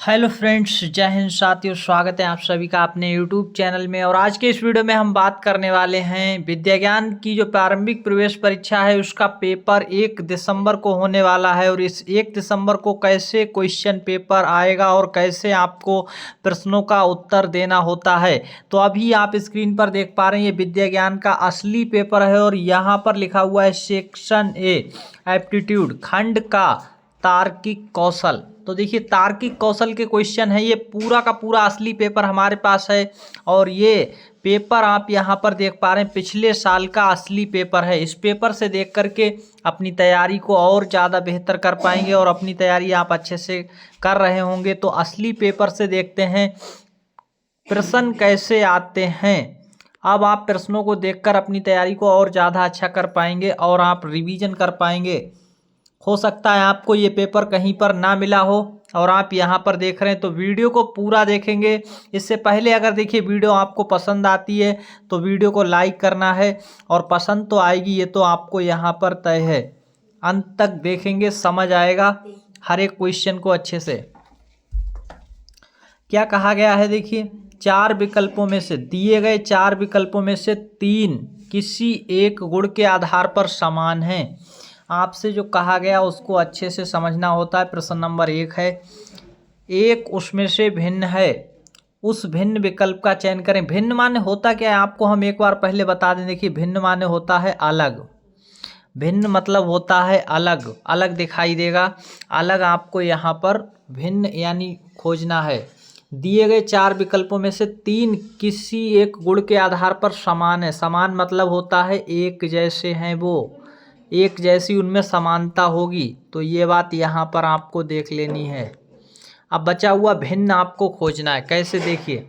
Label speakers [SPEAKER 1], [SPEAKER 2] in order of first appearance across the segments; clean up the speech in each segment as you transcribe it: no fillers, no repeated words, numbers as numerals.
[SPEAKER 1] Hello friends, जय हिंद साथियों। स्वागत है आप सभी का अपने यूट्यूब चैनल में। और आज के इस वीडियो में हम बात करने वाले हैं विद्याज्ञान की जो प्रारंभिक प्रवेश परीक्षा है उसका पेपर 1 दिसंबर को होने वाला है। और इस 1 दिसंबर को कैसे क्वेश्चन पेपर आएगा और कैसे आपको प्रश्नों का उत्तर देना होता है। तो अभी आप स्क्रीन पर देख पा रहे हैं, ये विद्याज्ञान का असली पेपर है और यहाँ पर लिखा हुआ है सेक्शन ए एप्टीट्यूड, खंड का तार्किक कौशल। तो देखिए, तार्किक कौशल के क्वेश्चन है, ये पूरा का पूरा असली पेपर हमारे पास है। और ये पेपर आप यहाँ पर देख पा रहे हैं, पिछले साल का असली पेपर है। इस पेपर से देख करके अपनी तैयारी को और ज़्यादा बेहतर कर पाएंगे और अपनी तैयारी आप अच्छे से कर रहे होंगे। तो असली पेपर से देखते हैं प्रश्न कैसे आते हैं। अब आप प्रश्नों को देखकर अपनी तैयारी को और ज़्यादा अच्छा कर पाएंगे और आप रिवीजन कर पाएंगे। हो सकता है आपको ये पेपर कहीं पर ना मिला हो और आप यहाँ पर देख रहे हैं, तो वीडियो को पूरा देखेंगे। इससे पहले अगर देखिए वीडियो आपको पसंद आती है तो वीडियो को लाइक करना है, और पसंद तो आएगी ये तो आपको यहाँ पर तय है। अंत तक देखेंगे, समझ आएगा हर एक क्वेश्चन को अच्छे से। क्या कहा गया है, देखिए 4 विकल्पों में से दिए गए 4 विकल्पों में से 3 किसी एक गुण के आधार पर समान हैं। आपसे जो कहा गया उसको अच्छे से समझना होता है। प्रश्न नंबर 1 है, एक उसमें से भिन्न है, उस भिन्न विकल्प का चयन करें। भिन्न माने होता क्या है आपको हम एक बार पहले बता दें। देखिए, भिन्न माने होता है अलग। भिन्न मतलब होता है अलग, अलग दिखाई देगा। अलग आपको यहाँ पर भिन्न यानी खोजना है। दिए गए 4 विकल्पों में से 3 किसी एक गुण के आधार पर समान है। समान मतलब होता है एक जैसे हैं, वो एक जैसी उनमें समानता होगी। तो ये बात यहाँ पर आपको देख लेनी है। अब बचा हुआ भिन्न आपको खोजना है। कैसे, देखिए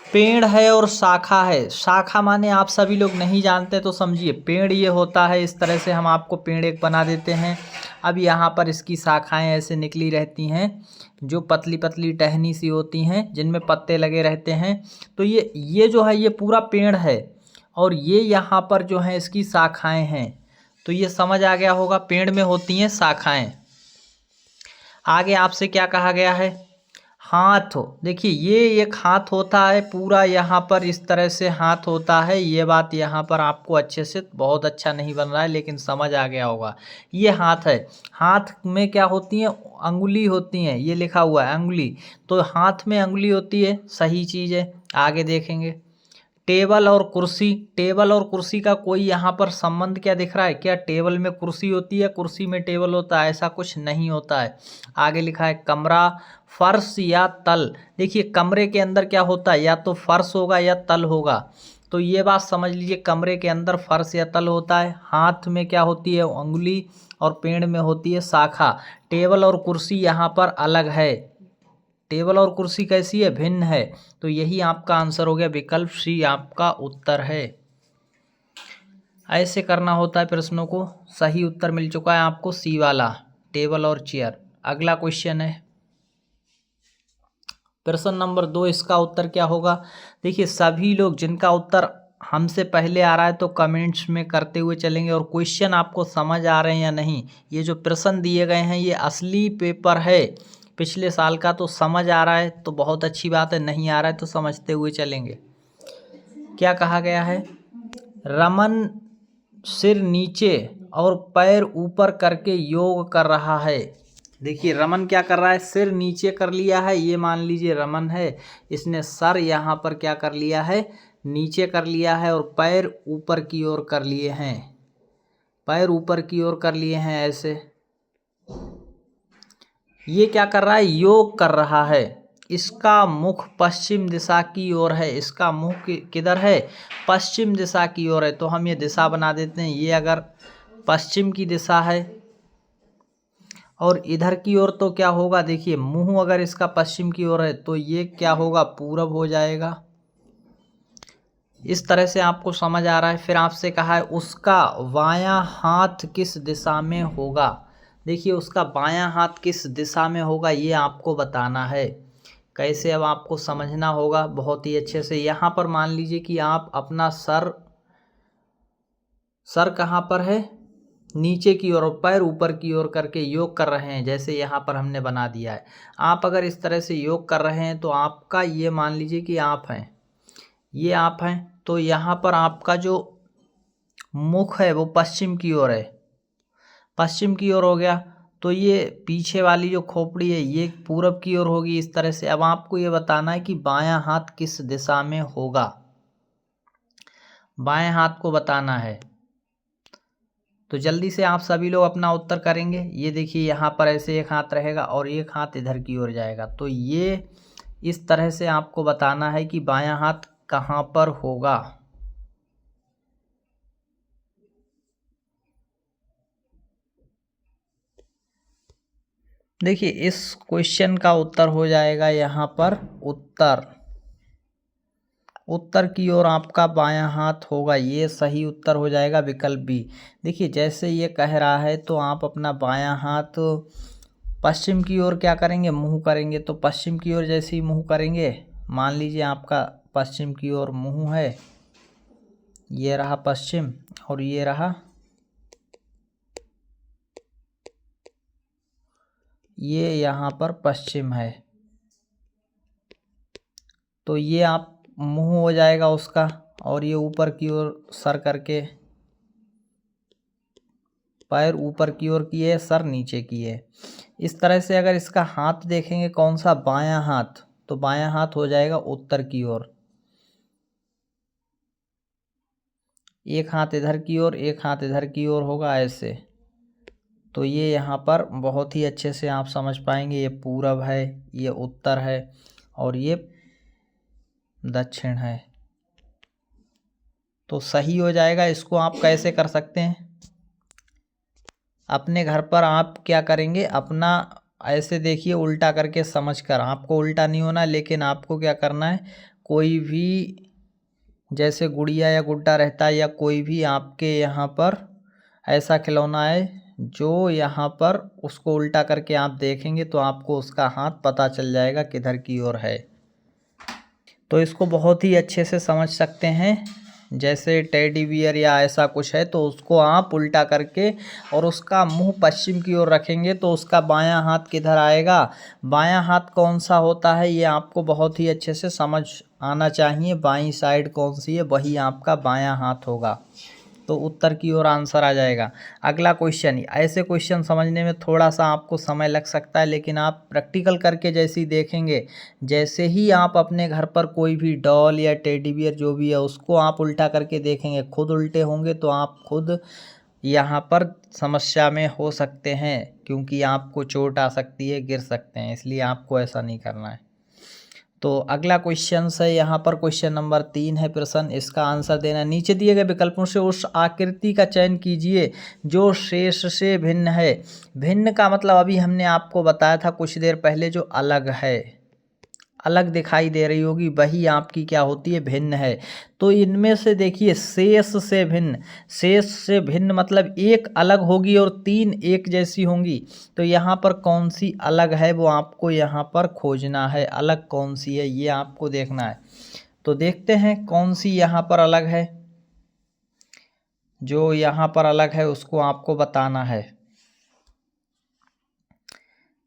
[SPEAKER 1] पेड़ है और शाखा है। शाखा माने आप सभी लोग नहीं जानते तो समझिए, पेड़ ये होता है, इस तरह से हम आपको पेड़ एक बना देते हैं। अब यहाँ पर इसकी शाखाएं ऐसे निकली रहती हैं जो पतली पतली टहनी सी होती हैं जिनमें पत्ते लगे रहते हैं। तो ये जो है ये पूरा पेड़ है और ये यहाँ पर जो है इसकी शाखाएं हैं। तो ये समझ आ गया होगा, पेड़ में होती हैं शाखाएं। आगे आपसे क्या कहा गया है, हाथ हो। देखिए, ये एक हाथ होता है पूरा, यहाँ पर इस तरह से हाथ होता है। ये बात यहाँ पर आपको अच्छे से, बहुत अच्छा नहीं बन रहा है लेकिन समझ आ गया होगा। ये हाथ है, हाथ में क्या होती हैं, अंगुली होती हैं। ये लिखा हुआ है अंगुली, तो हाथ में अंगुली होती है, सही चीज़ है। आगे देखेंगे, टेबल और कुर्सी। टेबल और कुर्सी का कोई यहाँ पर संबंध क्या दिख रहा है? क्या टेबल में कुर्सी होती है, कुर्सी में टेबल होता है? ऐसा कुछ नहीं होता है। आगे लिखा है कमरा, फर्श या तल। देखिए, कमरे के अंदर क्या होता है, या तो फर्श होगा या तल होगा। तो ये बात समझ लीजिए, कमरे के अंदर फर्श या तल होता है। हाथ में क्या होती है, उंगली, और पेड़ में होती है शाखा। टेबल और कुर्सी यहाँ पर अलग है। टेबल और कुर्सी कैसी है, भिन्न है। तो यही आपका आंसर हो गया, विकल्प सी आपका उत्तर है। ऐसे करना होता है प्रश्नों को। सही उत्तर मिल चुका है आपको, सी वाला, टेबल और चेयर। अगला क्वेश्चन है प्रश्न नंबर 2। इसका उत्तर क्या होगा, देखिए सभी लोग जिनका उत्तर हमसे पहले आ रहा है तो कमेंट्स में करते हुए चलेंगे। और क्वेश्चन आपको समझ आ रहे हैं या नहीं, ये जो प्रश्न दिए गए हैं ये असली पेपर है पिछले साल का। तो समझ आ रहा है तो बहुत अच्छी बात है, नहीं आ रहा है तो समझते हुए चलेंगे। क्या कहा गया है, रमन सिर नीचे और पैर ऊपर करके योग कर रहा है। देखिए, रमन क्या कर रहा है, सिर नीचे कर लिया है, ये मान लीजिए रमन है। इसने सर यहाँ पर क्या कर लिया है, नीचे कर लिया है, और पैर ऊपर की ओर कर लिए हैं। पैर ऊपर की ओर कर लिए हैं ऐसे। ये क्या कर रहा है, योग कर रहा है। इसका मुख पश्चिम दिशा की ओर है। इसका मुख किधर है, पश्चिम दिशा की ओर है। तो हम ये दिशा बना देते हैं, ये अगर पश्चिम की दिशा है और इधर की ओर तो क्या होगा, देखिए मुंह अगर इसका पश्चिम की ओर है तो ये क्या होगा, पूरब हो जाएगा। इस तरह से आपको समझ आ रहा है। फिर आपसे कहा है उसका बायां हाथ किस दिशा में होगा। देखिए, उसका बायां हाथ किस दिशा में होगा ये आपको बताना है। कैसे, अब आपको समझना होगा बहुत ही अच्छे से। यहाँ पर मान लीजिए कि आप अपना सर कहाँ पर है, नीचे की ओर और पैर ऊपर की ओर करके योग कर रहे हैं, जैसे यहाँ पर हमने बना दिया है। आप अगर इस तरह से योग कर रहे हैं तो आपका ये मान लीजिए कि आप हैं, ये आप हैं, तो यहाँ पर आपका जो मुख है वो पश्चिम की ओर है, पश्चिम की ओर हो गया। तो ये पीछे वाली जो खोपड़ी है ये पूरब की ओर होगी इस तरह से। अब आपको ये बताना है कि बायां हाथ किस दिशा में होगा, बाएं हाथ को बताना है। तो जल्दी से आप सभी लोग अपना उत्तर करेंगे। ये देखिए यहाँ पर ऐसे एक हाथ रहेगा और एक हाथ इधर की ओर जाएगा। तो ये इस तरह से आपको बताना है कि बायां हाथ कहाँ पर होगा। देखिए इस क्वेश्चन का उत्तर हो जाएगा यहाँ पर उत्तर की ओर आपका बायां हाथ होगा, ये सही उत्तर हो जाएगा विकल्प बी। देखिए जैसे ये कह रहा है तो आप अपना बायां हाथ पश्चिम की ओर क्या करेंगे, मुंह करेंगे। तो पश्चिम की ओर जैसे ही मुंह करेंगे, मान लीजिए आपका पश्चिम की ओर मुंह है, ये रहा पश्चिम और ये रहा, ये यहाँ पर पश्चिम है। तो ये आप मुंह हो जाएगा उसका, और ये ऊपर की ओर सर करके, पैर ऊपर की ओर किए, सर नीचे किए। इस तरह से अगर इसका हाथ देखेंगे कौन सा, बायां हाथ, तो बायां हाथ हो जाएगा उत्तर की ओर। एक हाथ इधर की ओर, एक हाथ इधर की ओर होगा ऐसे। तो ये यहाँ पर बहुत ही अच्छे से आप समझ पाएंगे, ये पूरब है, ये उत्तर है और ये दक्षिण है। तो सही हो जाएगा। इसको आप कैसे कर सकते हैं, अपने घर पर आप क्या करेंगे, अपना ऐसे देखिए उल्टा करके समझ कर, आपको उल्टा नहीं होना, लेकिन आपको क्या करना है, कोई भी जैसे गुड़िया या गुड्डा रहता है या कोई भी आपके यहाँ पर ऐसा खिलौना है जो यहाँ पर, उसको उल्टा करके आप देखेंगे तो आपको उसका हाथ पता चल जाएगा किधर की ओर है। तो इसको बहुत ही अच्छे से समझ सकते हैं। जैसे टेडी बियर या ऐसा कुछ है तो उसको आप उल्टा करके और उसका मुंह पश्चिम की ओर रखेंगे तो उसका बायां हाथ किधर आएगा, बायां हाथ कौन सा होता है ये आपको बहुत ही अच्छे से समझ आना चाहिए। बाईं साइड कौन सी है, वही आपका बायां हाथ होगा। तो उत्तर की ओर आंसर आ जाएगा। अगला क्वेश्चन, ऐसे क्वेश्चन समझने में थोड़ा सा आपको समय लग सकता है, लेकिन आप प्रैक्टिकल करके जैसे ही देखेंगे, जैसे ही आप अपने घर पर कोई भी डॉल या टेडी बियर जो भी है उसको आप उल्टा करके देखेंगे, खुद उल्टे होंगे तो आप खुद यहाँ पर समस्या में हो सकते हैं, क्योंकि आपको चोट आ सकती है, गिर सकते हैं, इसलिए आपको ऐसा नहीं करना है। तो अगला क्वेश्चन है यहाँ पर, क्वेश्चन नंबर 3 है प्रश्न, इसका आंसर देना। नीचे दिए गए विकल्पों से उस आकृति का चयन कीजिए जो शेष से भिन्न है। भिन्न का मतलब अभी हमने आपको बताया था कुछ देर पहले, जो अलग है, अलग दिखाई दे रही होगी, वही आपकी क्या होती है, भिन्न है। तो इनमें से देखिए शेष से भिन्न, शेष से भिन्न मतलब एक अलग होगी और 3 एक जैसी होंगी। तो यहाँ पर कौन सी अलग है वो आपको यहाँ पर खोजना है, अलग कौन सी है ये आपको देखना है। तो देखते हैं कौन सी यहाँ पर अलग है, जो यहाँ पर अलग है उसको आपको बताना है।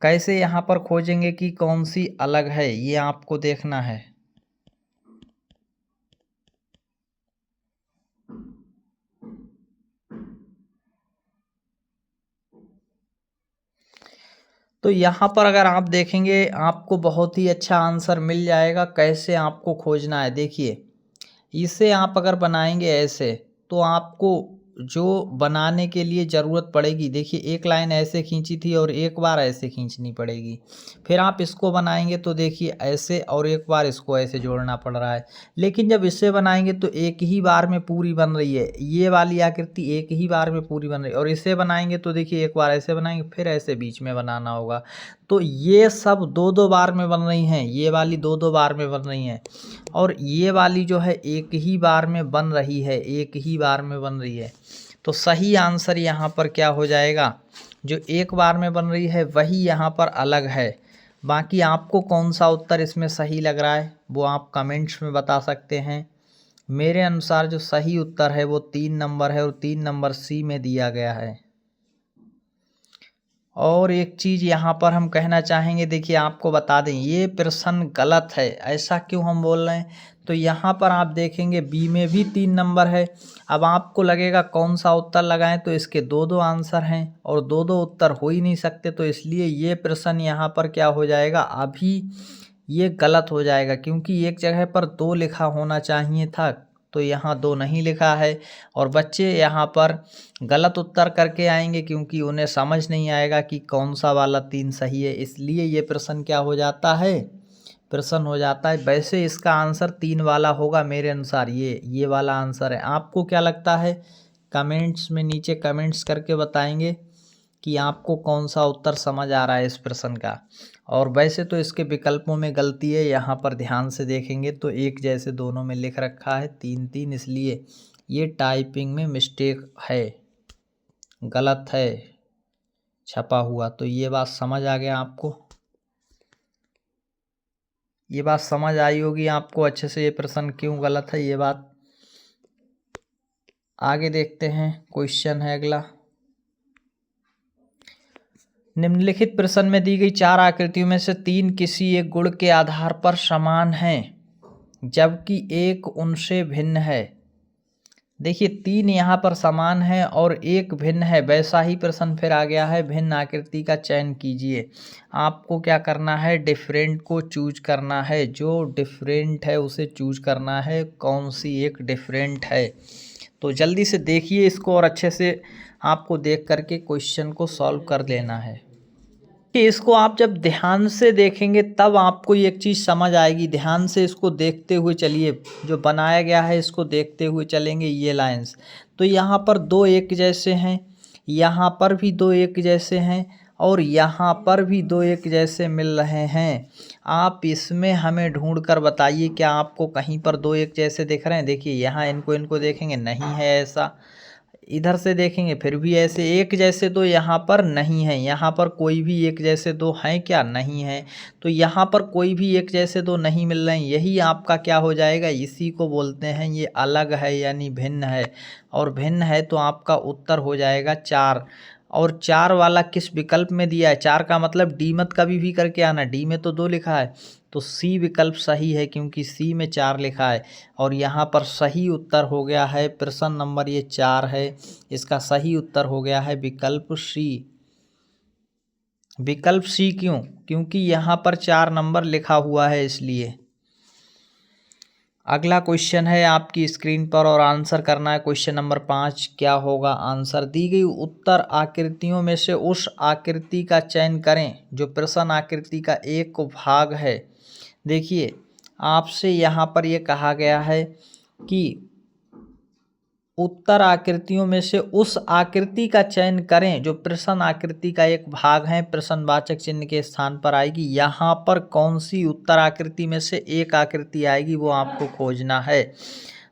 [SPEAKER 1] कैसे यहाँ पर खोजेंगे कि कौन सी अलग है, ये आपको देखना है। तो यहाँ पर अगर आप देखेंगे आपको बहुत ही अच्छा आंसर मिल जाएगा। कैसे आपको खोजना है, देखिए इसे आप अगर बनाएंगे ऐसे तो आपको जो बनाने के लिए ज़रूरत पड़ेगी, देखिए एक लाइन ऐसे खींची थी और एक बार ऐसे खींचनी पड़ेगी। फिर आप इसको बनाएंगे तो देखिए ऐसे, और एक बार इसको ऐसे जोड़ना पड़ रहा है। लेकिन जब इससे बनाएंगे तो एक ही बार में पूरी बन रही है, ये वाली आकृति एक ही बार में पूरी बन रही है। और इसे बनाएंगे तो देखिए एक बार ऐसे बनाएंगे, फिर ऐसे बीच में बनाना होगा। तो ये सब 2-2 बार में बन रही हैं, ये वाली 2-2 बार में बन रही हैं, और ये वाली जो है एक ही बार में बन रही है, एक ही बार में बन रही है। तो सही आंसर यहाँ पर क्या हो जाएगा, जो एक बार में बन रही है वही यहाँ पर अलग है। बाकी आपको कौन सा उत्तर इसमें सही लग रहा है वो आप कमेंट्स में बता सकते हैं। मेरे अनुसार जो सही उत्तर है वो 3 नंबर है, और 3 नंबर सी में दिया गया है। और एक चीज़ यहाँ पर हम कहना चाहेंगे, देखिए आपको बता दें ये प्रश्न गलत है। ऐसा क्यों हम बोल रहे हैं, तो यहाँ पर आप देखेंगे बी में भी 3 नंबर है। अब आपको लगेगा कौन सा उत्तर लगाएं, तो इसके दो दो आंसर हैं और दो दो उत्तर हो ही नहीं सकते, तो इसलिए ये प्रश्न यहाँ पर क्या हो जाएगा, अभी ये गलत हो जाएगा, क्योंकि एक जगह पर 2 लिखा होना चाहिए था, तो यहाँ 2 नहीं लिखा है। और बच्चे यहाँ पर गलत उत्तर करके आएंगे क्योंकि उन्हें समझ नहीं आएगा कि कौन सा वाला 3 सही है, इसलिए ये प्रश्न क्या हो जाता है, प्रश्न हो जाता है। वैसे इसका आंसर 3 वाला होगा मेरे अनुसार, ये वाला आंसर है। आपको क्या लगता है, कमेंट्स में नीचे कमेंट्स करके बताएंगे कि आपको कौन सा उत्तर समझ आ रहा है इस प्रश्न का। और वैसे तो इसके विकल्पों में गलती है, यहाँ पर ध्यान से देखेंगे तो एक जैसे दोनों में लिख रखा है 3-3, इसलिए ये टाइपिंग में मिस्टेक है, गलत है छपा हुआ। तो ये बात समझ आ गया आपको, ये बात समझ आई होगी आपको अच्छे से, ये प्रश्न क्यों गलत है ये बात। आगे देखते हैं, क्वेश्चन है अगला। निम्नलिखित प्रश्न में दी गई 4 आकृतियों में से 3 किसी एक गुण के आधार पर समान हैं जबकि एक उनसे भिन्न है। देखिए 3 यहाँ पर समान है और एक भिन्न है, वैसा ही प्रश्न फिर आ गया है, भिन्न आकृति का चयन कीजिए। आपको क्या करना है, डिफरेंट को चूज करना है, जो डिफरेंट है उसे चूज करना है, कौन सी एक डिफरेंट है। तो जल्दी से देखिए इसको और अच्छे से आपको देख करके क्वेश्चन को सॉल्व कर लेना है कि इसको आप जब ध्यान से देखेंगे तब आपको एक चीज़ समझ आएगी। ध्यान से इसको देखते हुए चलिए, जो बनाया गया है इसको देखते हुए चलेंगे। ये लाइंस तो यहाँ पर 2 एक जैसे हैं, यहाँ पर भी 2 एक जैसे हैं और यहाँ पर भी 2 एक जैसे मिल रहे हैं। आप इसमें हमें ढूंढ कर बताइए क्या आपको कहीं पर 2 एक जैसे दिख रहे हैं। देखिए यहाँ इनको देखेंगे, नहीं है ऐसा। इधर से देखेंगे फिर भी ऐसे एक जैसे तो यहाँ पर नहीं है, यहाँ पर कोई भी एक जैसे दो हैं क्या, नहीं है। तो यहाँ पर कोई भी एक जैसे दो नहीं मिल रहे हैं, यही आपका क्या हो जाएगा, इसी को बोलते हैं ये अलग है यानी भिन्न है। और भिन्न है तो आपका उत्तर हो जाएगा 4। और 4 वाला किस विकल्प में दिया है, 4 का मतलब डी मत कभी भी करके आना, डी में तो 2 लिखा है, तो सी विकल्प सही है क्योंकि सी में 4 लिखा है। और यहाँ पर सही उत्तर हो गया है, प्रश्न नंबर ये 4 है, इसका सही उत्तर हो गया है विकल्प सी। विकल्प सी क्यों, क्योंकि यहाँ पर 4 नंबर लिखा हुआ है इसलिए। अगला क्वेश्चन है आपकी स्क्रीन पर और आंसर करना है क्वेश्चन नंबर 5। क्या होगा आंसर, दी गई उत्तर आकृतियों में से उस आकृति का चयन करें जो प्रश्न आकृति का एक भाग है। देखिए आपसे यहाँ पर ये कहा गया है कि उत्तर आकृतियों में से उस आकृति का चयन करें जो प्रश्न आकृति का एक भाग है, प्रश्नवाचक चिन्ह के स्थान पर आएगी। यहाँ पर कौन सी उत्तर आकृति में से एक आकृति आएगी वो आपको खोजना है।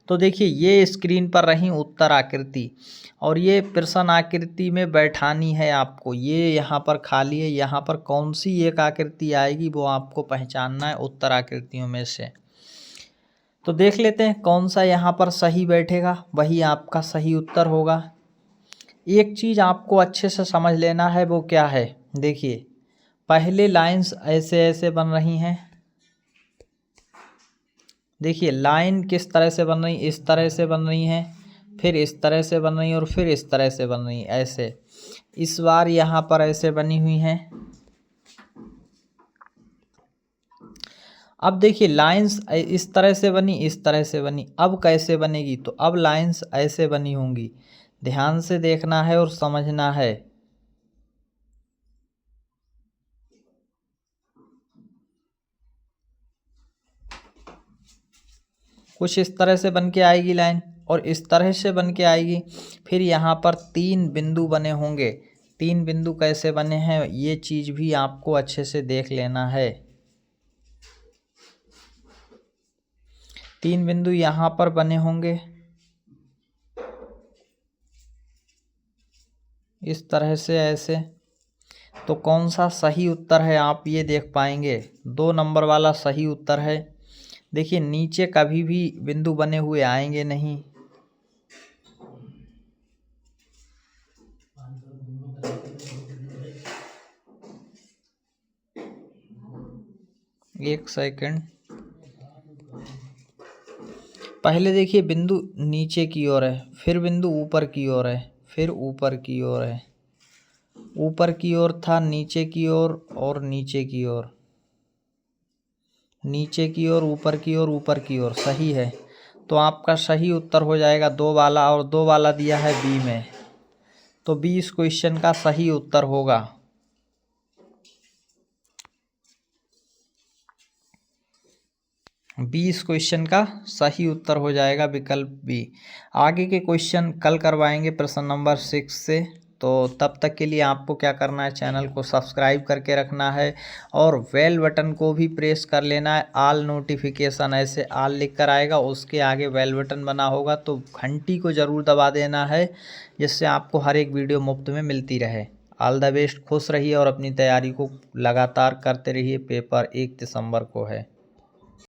[SPEAKER 1] तो देखिए ये स्क्रीन पर रही उत्तर आकृति और ये प्रश्न आकृति में बैठानी है आपको, ये यहाँ पर खाली है, यहाँ पर कौन सी एक आकृति आएगी वो आपको पहचानना है उत्तर आकृतियों में से। तो देख लेते हैं कौन सा यहाँ पर सही बैठेगा, वही आपका सही उत्तर होगा। एक चीज़ आपको अच्छे से समझ लेना है, वो क्या है, देखिए पहले लाइंस ऐसे ऐसे बन रही हैं। देखिए लाइन किस तरह से बन रही, इस तरह से बन रही हैं, फिर इस तरह से बन रही और फिर इस तरह से बन रही, ऐसे। इस बार यहाँ पर ऐसे बनी हुई हैं। अब देखिए लाइंस इस तरह से बनी, इस तरह से बनी, अब कैसे बनेगी, तो अब लाइंस ऐसे बनी होंगी। ध्यान से देखना है और समझना है। कुछ इस तरह से बन के आएगी लाइन और इस तरह से बन के आएगी। फिर यहाँ पर 3 बिंदु बने होंगे। 3 बिंदु कैसे बने हैं ये चीज़ भी आपको अच्छे से देख लेना है। 3 बिंदु यहाँ पर बने होंगे इस तरह से ऐसे। तो कौन सा सही उत्तर है आप ये देख पाएंगे, 2 नंबर वाला सही उत्तर है। देखिए नीचे कभी भी बिंदु बने हुए आएंगे नहीं, एक सेकंड। पहले देखिए बिंदु नीचे की ओर है, फिर बिंदु ऊपर की ओर है, फिर ऊपर की ओर है, ऊपर की ओर था, नीचे की ओर और नीचे की ओर, नीचे की ओर, ऊपर की ओर, ऊपर की ओर। सही है। तो आपका सही उत्तर हो जाएगा 2 वाला, और 2 वाला दिया है बी में, तो बी इस क्वेश्चन का सही उत्तर होगा। बी इस क्वेश्चन का सही उत्तर हो जाएगा, विकल्प बी। आगे के क्वेश्चन कल करवाएंगे प्रश्न नंबर 6 से। तो तब तक के लिए आपको क्या करना है, चैनल को सब्सक्राइब करके रखना है और बेल बटन को भी प्रेस कर लेना है। ऑल नोटिफिकेशन ऐसे ऑल लिख कर आएगा, उसके आगे बेल बटन बना होगा, तो घंटी को ज़रूर दबा देना है, जिससे आपको हर एक वीडियो मुफ्त में मिलती रहे। ऑल द बेस्ट, खुश रहिए और अपनी तैयारी को लगातार करते रहिए। पेपर 1 दिसंबर को है।